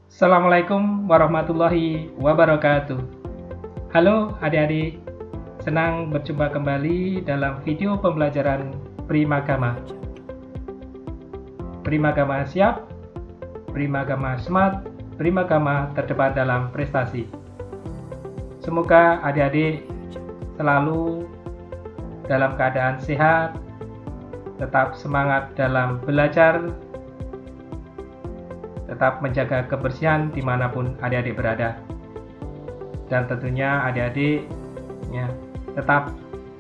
Assalamualaikum warahmatullahi wabarakatuh. Halo adik-adik, senang berjumpa kembali dalam video pembelajaran Primagama. Primagama siap, Primagama smart, Primagama terdepan dalam prestasi. Semoga adik-adik selalu dalam keadaan sehat, tetap semangat dalam belajar, tetap menjaga kebersihan dimanapun adik-adik berada, dan tentunya adik-adik tetap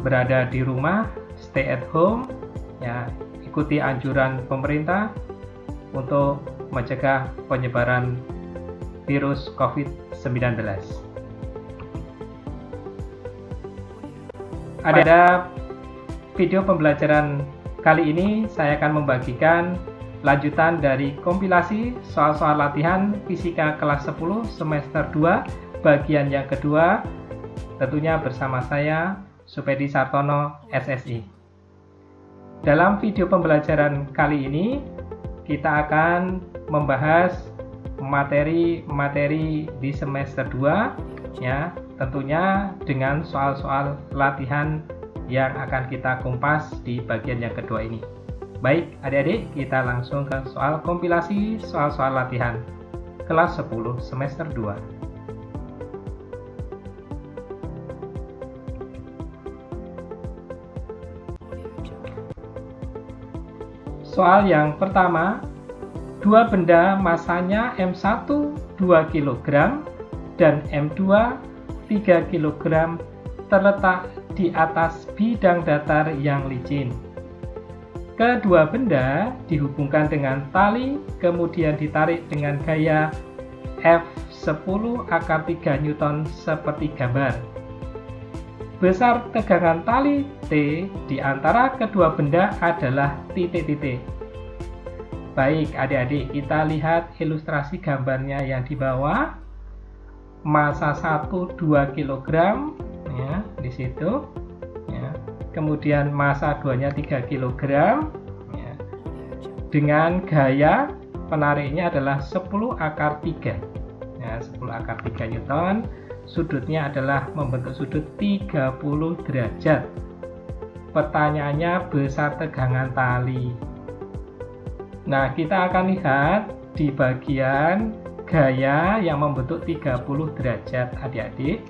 berada di rumah, stay at home, ikuti anjuran pemerintah untuk mencegah penyebaran virus COVID-19. Ada video pembelajaran kali ini saya akan membagikan lanjutan dari kompilasi soal-soal latihan fisika kelas 10 semester 2 bagian yang kedua, tentunya bersama saya Supedi Sartono SSI. Dalam video pembelajaran kali ini kita akan membahas materi-materi di semester 2 tentunya dengan soal-soal latihan yang akan kita kumpas di bagian yang kedua ini. Baik adik-adik, kita langsung ke soal kompilasi soal-soal latihan kelas 10 semester 2. Soal yang pertama, dua benda masanya M1 2 kg dan M2 3 kg terletak di atas bidang datar yang licin. Kedua benda dihubungkan dengan tali, kemudian ditarik dengan gaya F10 akar 3 Newton seperti gambar. Besar tegangan tali T di antara kedua benda adalah titik-titik. Baik adik-adik, kita lihat ilustrasi gambarnya yang di bawah. Masa 1 2 kg di situ. Kemudian masa 2-nya 3 kg dengan gaya penariknya adalah 10 akar 3 10 akar 3 Newton. Sudutnya adalah membentuk sudut 30 derajat. Pertanyaannya besar tegangan tali. Nah, kita akan lihat di bagian gaya yang membentuk 30 derajat adik-adik.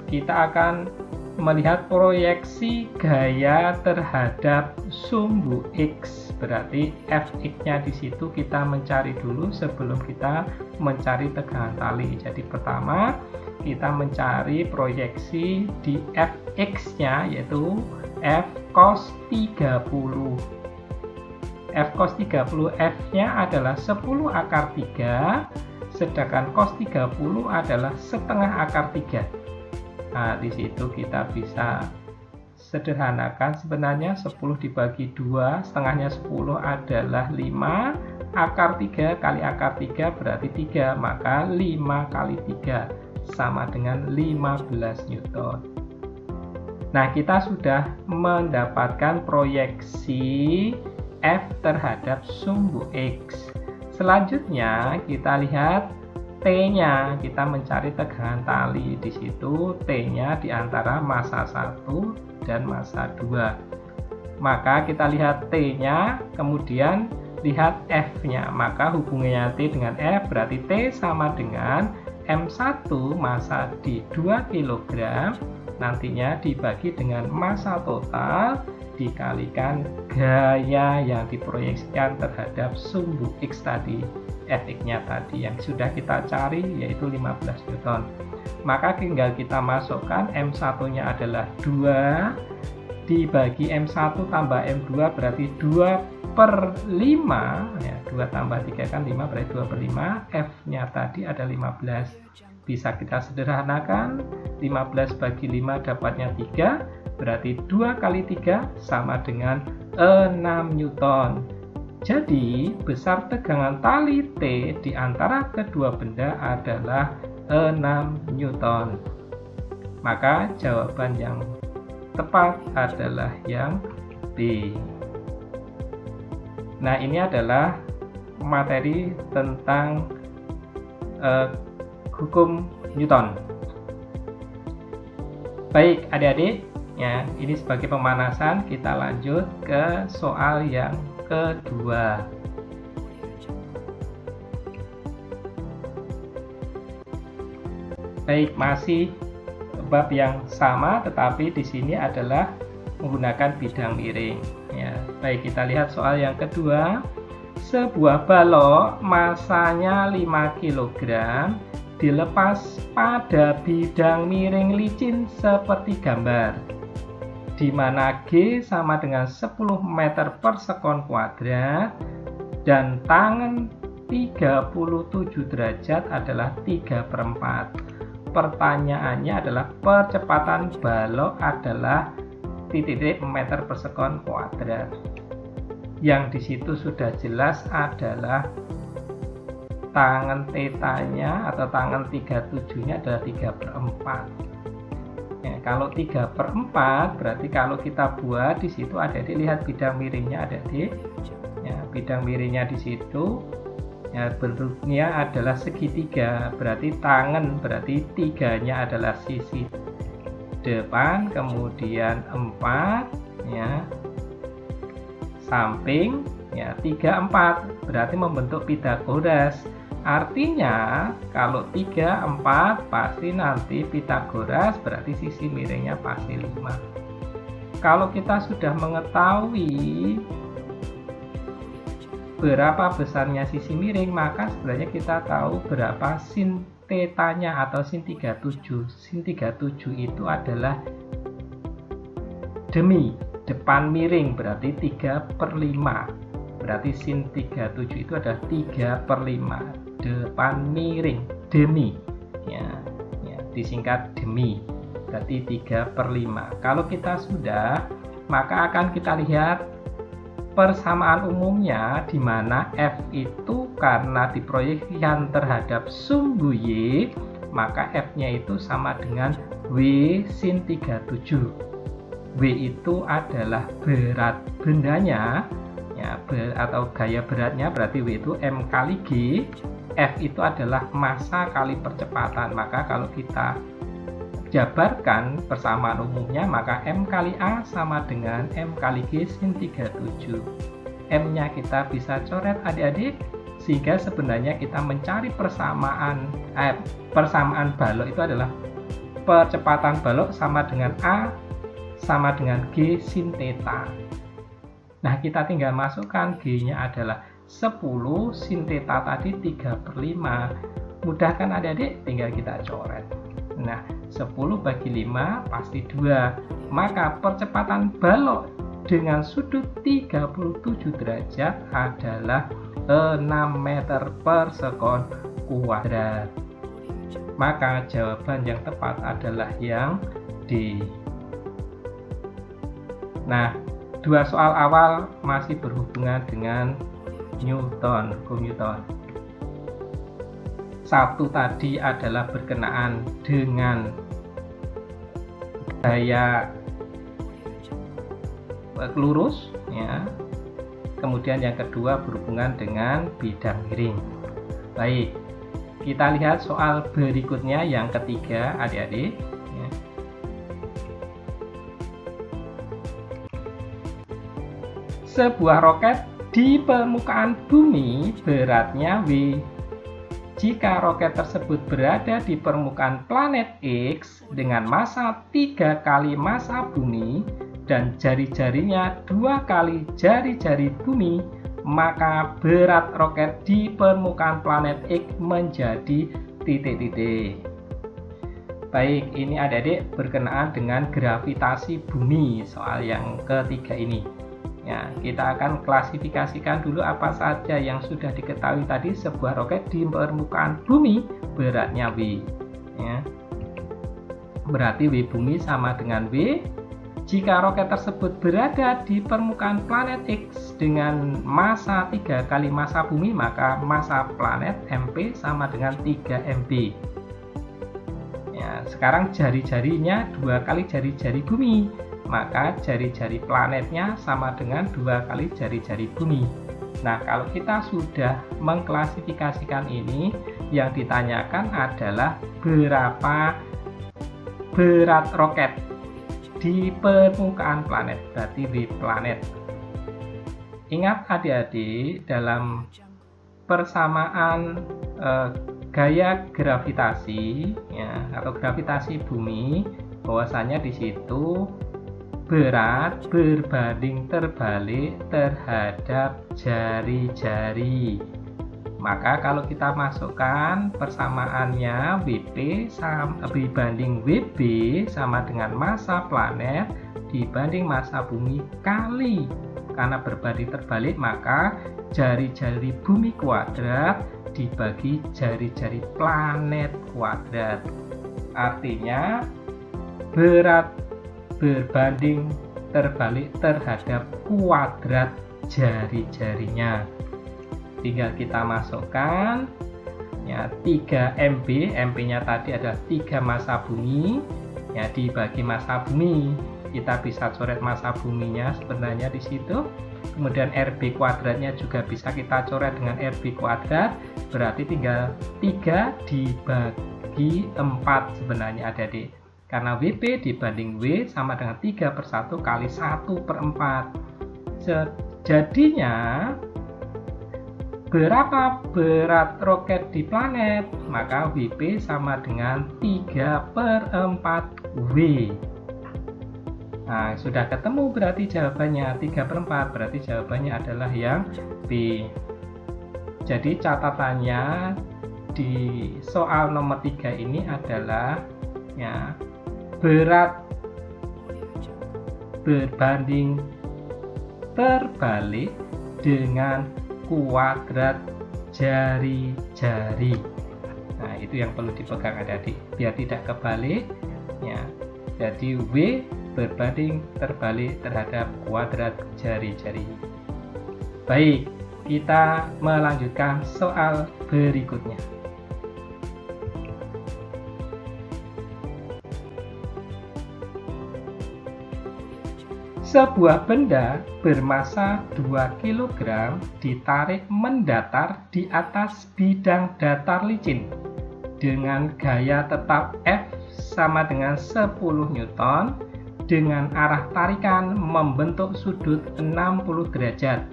Kita akan melihat proyeksi gaya terhadap sumbu X, berarti Fx-nya di situ kita mencari dulu sebelum kita mencari tegangan tali. Jadi pertama kita mencari proyeksi di Fx-nya yaitu F cos 30. F cos 30 F-nya adalah 10 akar 3, sedangkan cos 30 adalah setengah akar 3. Nah, di situ kita bisa sederhanakan sebenarnya 10 dibagi 2, setengahnya 10 adalah 5, akar 3 kali akar 3 berarti 3, maka 5 kali 3 sama dengan 15 Newton. Nah, kita sudah mendapatkan proyeksi F terhadap sumbu X. Selanjutnya kita lihat T-nya, kita mencari tegangan tali. Di situ T-nya di antara massa 1 dan massa 2. Maka kita lihat T-nya, kemudian lihat F-nya. Maka hubungannya T dengan F berarti T sama dengan M1 massa di 2 kg, nantinya dibagi dengan massa total dikalikan gaya yang diproyeksikan terhadap sumbu X tadi, Fx-nya tadi yang sudah kita cari yaitu 15 Newton. Maka tinggal kita masukkan M1-nya adalah 2 dibagi M1 tambah M2 berarti 2/5 2 tambah 3 kan 5 berarti 2/5. F-nya tadi ada 15. Bisa kita sederhanakan, 15 bagi 5 dapatnya 3, berarti 2 kali 3 sama dengan 6 Newton. Jadi besar tegangan tali T di antara kedua benda adalah 6 Newton. Maka jawaban yang tepat adalah yang B. Nah, ini adalah materi tentang hukum Newton. Baik adik-adik, ya, ini sebagai pemanasan kita lanjut ke soal yang kedua. Baik, masih bab yang sama, tetapi di sini adalah menggunakan bidang miring. Ya, baik, kita lihat soal yang kedua. Sebuah balok masanya 5 kg dilepas pada bidang miring licin seperti gambar, di mana G sama dengan 10 meter per sekon kuadrat dan tangan 37 derajat adalah 3/4. Pertanyaannya adalah percepatan balok adalah titik-titik meter per sekon kuadrat. Yang di situ sudah jelas adalah tangen tetanya atau tangen 37-nya adalah 3/4. Ya, kalau 3/4 berarti kalau kita buat di situ adik-adik lihat bidang miringnya adik-adik. Ya, bidang miringnya di situ ya, bentuknya adalah segitiga, berarti tangan berarti 3-nya adalah sisi depan, kemudian 4 ya, samping ya, 3/4 berarti membentuk Pitagoras. Artinya kalau 3/4 pasti nanti Pitagoras berarti sisi miringnya pasti 5. Kalau kita sudah mengetahui berapa besarnya sisi miring, maka sebenarnya kita tahu berapa sin tetanya atau sin 37. Sin 37 itu adalah demi depan miring, berarti 3/5. Berarti sin 37 itu adalah 3/5 depan miring, demi ya, disingkat demi, berarti 3/5. Kalau kita sudah, maka akan kita lihat persamaan umumnya, di mana F itu karena diproyeksikan terhadap sumbu Y, maka F-nya itu sama dengan W sin 37. W itu adalah berat bendanya, ya, atau gaya beratnya, berarti W itu M kali G. F itu adalah massa kali percepatan. Maka kalau kita jabarkan persamaan umumnya, maka M kali A sama dengan M kali G sin 37. M-nya kita bisa coret adik-adik, sehingga sebenarnya kita mencari persamaan balok itu adalah percepatan balok sama dengan A sama dengan G sin theta. Nah, kita tinggal masukkan G-nya adalah 10, sin theta tadi 3/5. Mudah kan adik-adik? Tinggal kita coret. Nah, 10 bagi 5 pasti 2. Maka percepatan balok dengan sudut 37 derajat adalah 6 meter per sekon kuadrat. Maka jawaban yang tepat adalah yang D. Nah, dua soal awal masih berhubungan dengan Newton, hukum Newton. Satu tadi adalah berkenaan dengan gaya lurus, ya. Kemudian yang kedua berhubungan dengan bidang miring. Baik, kita lihat soal berikutnya yang ketiga, adik-adik. Ya. Sebuah roket di permukaan bumi beratnya W. Jika roket tersebut berada di permukaan planet X dengan massa 3 kali massa bumi dan jari-jarinya 2 kali jari-jari bumi, maka berat roket di permukaan planet X menjadi titik-titik. Baik, ini adik-adik berkenaan dengan gravitasi bumi, soal yang ketiga ini. Ya, kita akan klasifikasikan dulu apa saja yang sudah diketahui tadi. Sebuah roket di permukaan bumi beratnya W. Ya. Berarti W bumi sama dengan W. Jika roket tersebut berada di permukaan planet X dengan massa 3 kali massa bumi, maka massa planet MP sama dengan 3 MB. Ya, sekarang jari-jarinya 2 kali jari-jari bumi, maka jari-jari planetnya sama dengan 2 kali jari-jari bumi. Nah, kalau kita sudah mengklasifikasikan ini, yang ditanyakan adalah berapa berat roket di permukaan planet, berarti di planet. Ingat adik-adik, dalam persamaan gaya gravitasi ya, atau gravitasi bumi, bahwasanya di situ berat berbanding terbalik terhadap jari-jari. Maka kalau kita masukkan persamaannya WP dibanding WB sama dengan massa planet dibanding massa bumi kali, karena berbanding terbalik maka jari-jari bumi kuadrat dibagi jari-jari planet kuadrat. Artinya berat berbanding terbalik terhadap kuadrat jari-jarinya. Tinggal kita masukkan ya 3 MB, MB-nya tadi adalah 3 massa bumi ya, dibagi massa bumi. Kita bisa coret massa buminya sebenarnya di situ. Kemudian RB kuadratnya juga bisa kita coret dengan RB kuadrat, berarti tinggal 3 dibagi 4 sebenarnya adik-adik. Karena WP dibanding W sama dengan 3/1 kali 1/4. Jadinya berapa berat roket di planet? Maka WP sama dengan 3/4 W. Nah, sudah ketemu berarti jawabannya 3/4, berarti jawabannya adalah yang B. Jadi catatannya di soal nomor 3 ini adalah ya, berat berbanding terbalik dengan kuadrat jari-jari. Nah, itu yang perlu dipegang adik-adik biar tidak kebalik ya. Jadi W berbanding terbalik terhadap kuadrat jari-jari. Baik, kita melanjutkan soal berikutnya. Sebuah benda bermassa 2 kg ditarik mendatar di atas bidang datar licin dengan gaya tetap F sama dengan 10 Newton dengan arah tarikan membentuk sudut 60 derajat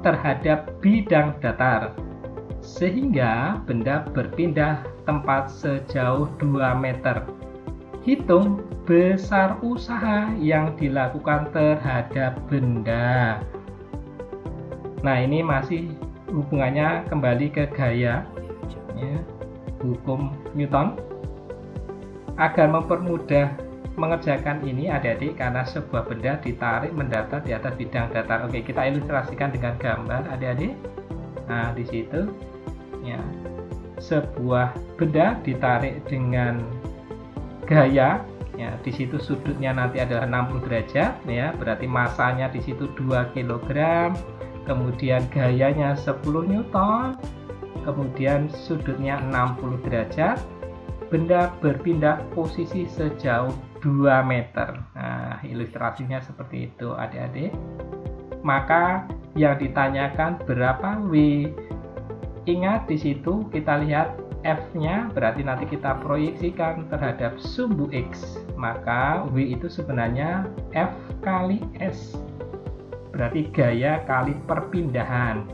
terhadap bidang datar sehingga benda berpindah tempat sejauh 2 meter. Hitung besar usaha yang dilakukan terhadap benda. Nah, ini masih hubungannya kembali ke gaya ya, hukum Newton. Agar mempermudah mengerjakan ini adik-adik, karena sebuah benda ditarik mendatar di atas bidang datar. Oke, kita ilustrasikan dengan gambar adik-adik. Nah, di situ ya, sebuah benda ditarik dengan gaya ya, di situ sudutnya nanti adalah 60 derajat ya, berarti masanya di situ 2 kg, kemudian gayanya 10 Newton, kemudian sudutnya 60 derajat, benda berpindah posisi sejauh 2 meter. Nah, ilustrasinya seperti itu adik-adik. Maka yang ditanyakan berapa W? Ingat di situ kita lihat F-nya, berarti nanti kita proyeksikan terhadap sumbu X. Maka W itu sebenarnya F kali S. Berarti gaya kali perpindahan.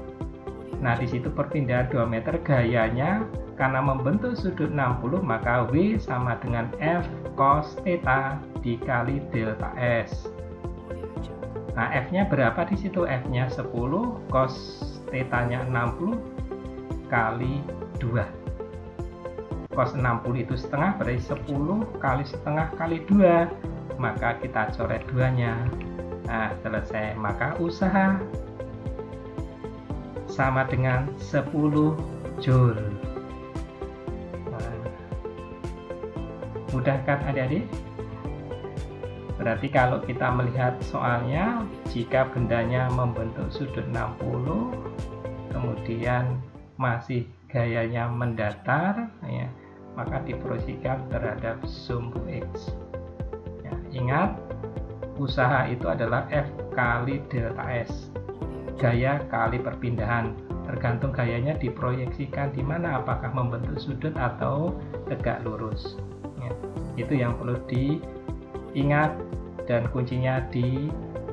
Nah, di situ perpindahan 2 meter, gayanya karena membentuk sudut 60, maka W sama dengan F cos theta dikali delta S. Nah, F-nya berapa di situ? F-nya 10, cos theta-nya 60 kali 2. Cos 60 itu setengah, berarti 10 kali setengah kali 2. Maka kita coret 2-nya. Nah, selesai. Maka usaha sama dengan 10 Joule. Nah, mudah kan adik-adik? Berarti kalau kita melihat soalnya, jika bendanya membentuk sudut 60, kemudian masih gayanya mendatar ya, maka diproyeksikan terhadap sumbu X ya, ingat usaha itu adalah F kali delta S. gaya kali perpindahan. Tergantung gayanya diproyeksikan di mana, apakah membentuk sudut atau tegak lurus. Ya, itu yang perlu diingat dan kuncinya di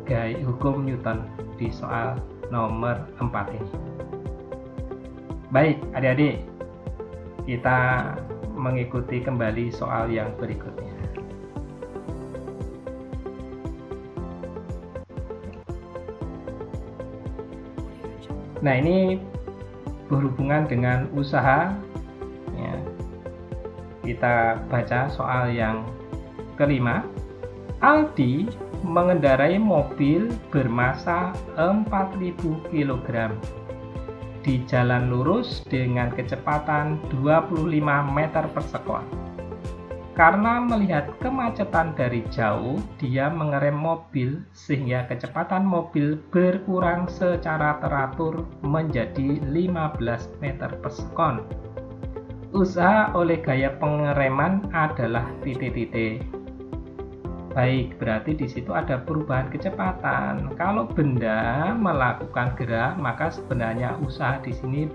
gaya hukum Newton di soal nomor 4 ini. Baik, adik-adik, kita mengikuti kembali soal yang berikutnya. Nah, ini berhubungan dengan usaha. Ya. Kita baca soal yang kelima. Aldi mengendarai mobil bermassa 4000 kg di jalan lurus dengan kecepatan 25 meter per sekon. Karena melihat kemacetan dari jauh, dia mengerem mobil sehingga kecepatan mobil berkurang secara teratur menjadi 15 meter per sekon. Usaha oleh gaya pengereman adalah titik-titik. Baik, berarti di situ ada perubahan kecepatan. Kalau benda melakukan gerak, maka sebenarnya usaha di sini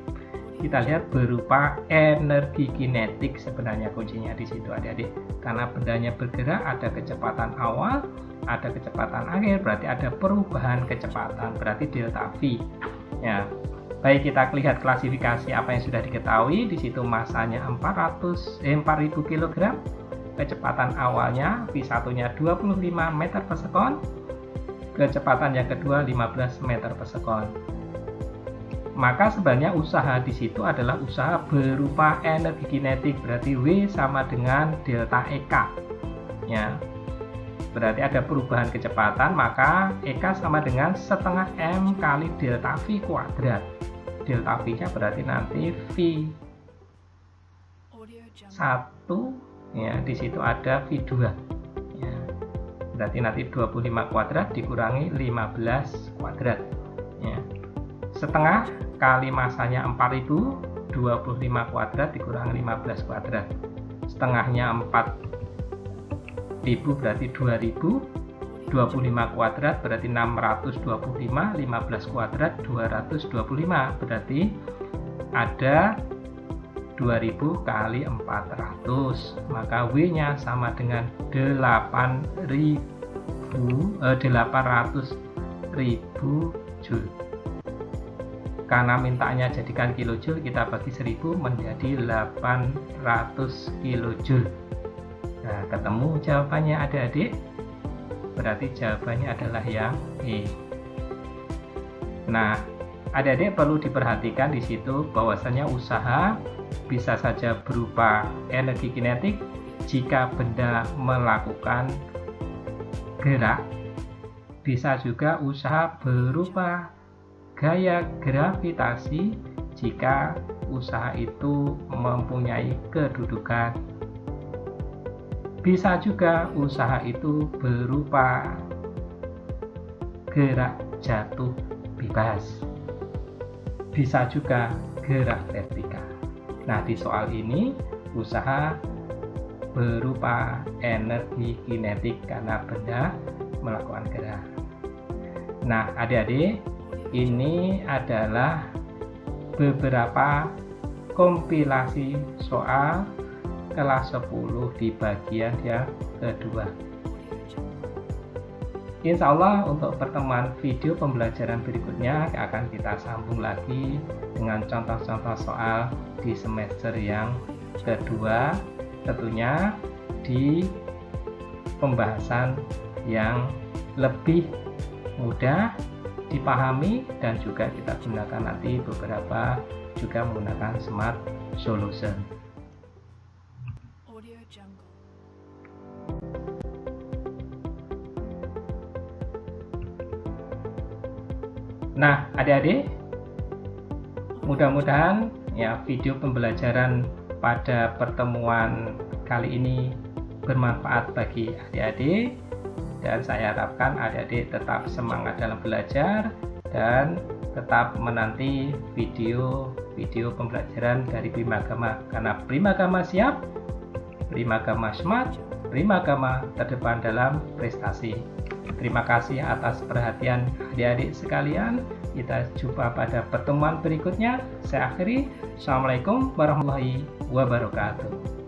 kita lihat berupa energi kinetik. Sebenarnya kuncinya di situ, adik-adik. Karena bendanya bergerak, ada kecepatan awal, ada kecepatan akhir, berarti ada perubahan kecepatan, berarti delta V. Ya. Baik, kita lihat klasifikasi apa yang sudah diketahui. Di situ massanya 4000 kg. Kecepatan awalnya V1-nya 25 meter per sekon. Kecepatan yang kedua 15 meter per sekon. Maka sebenarnya usaha di situ adalah usaha berupa energi kinetik, berarti W sama dengan delta EK. Ya. Berarti ada perubahan kecepatan, maka EK sama dengan setengah M kali delta V kuadrat. Delta V-nya berarti nanti V1, ya, di situ ada V2. Ya. Berarti nanti 25 kuadrat dikurangi 15 kuadrat. Ya. Setengah kali masanya 4000, 25 kuadrat dikurangi 15 kuadrat. Setengahnya 4000 berarti 2000, 25 kuadrat berarti 625, 15 kuadrat 225, berarti ada 2000 kali 400, maka W-nya sama dengan 800.000 Joule. Karena mintanya jadikan kilojoule, kita bagi 1000 menjadi 800 kilojoule. Nah, ketemu jawabannya adik-adik. Berarti jawabannya adalah yang E. Nah, adik-adik perlu diperhatikan di situ bahwasanya usaha bisa saja berupa energi kinetik jika benda melakukan gerak, bisa juga usaha berupa gaya gravitasi jika usaha itu mempunyai kedudukan. Bisa juga usaha itu berupa gerak jatuh bebas. Bisa juga gerak vertikal. Nah, di soal ini usaha berupa energi kinetik karena benda melakukan gerak. Nah, adik-adik, ini adalah beberapa kompilasi soal kelas 10 di bagian yang kedua. Insya Allah untuk pertemuan video pembelajaran berikutnya akan kita sambung lagi dengan contoh-contoh soal di semester yang kedua, tentunya di pembahasan yang lebih mudah dipahami dan juga kita gunakan nanti beberapa juga menggunakan smart solution. Nah, adik-adik, mudah-mudahan ya video pembelajaran pada pertemuan kali ini bermanfaat bagi adik-adik, dan saya harapkan adik-adik tetap semangat dalam belajar dan tetap menanti video pembelajaran dari Primagama, karena Primagama siap, Primagama smart, Primagama terdepan dalam prestasi. Terima kasih atas perhatian adik-adik sekalian. Kita jumpa pada pertemuan berikutnya. Saya akhiri. Assalamualaikum warahmatullahi wabarakatuh.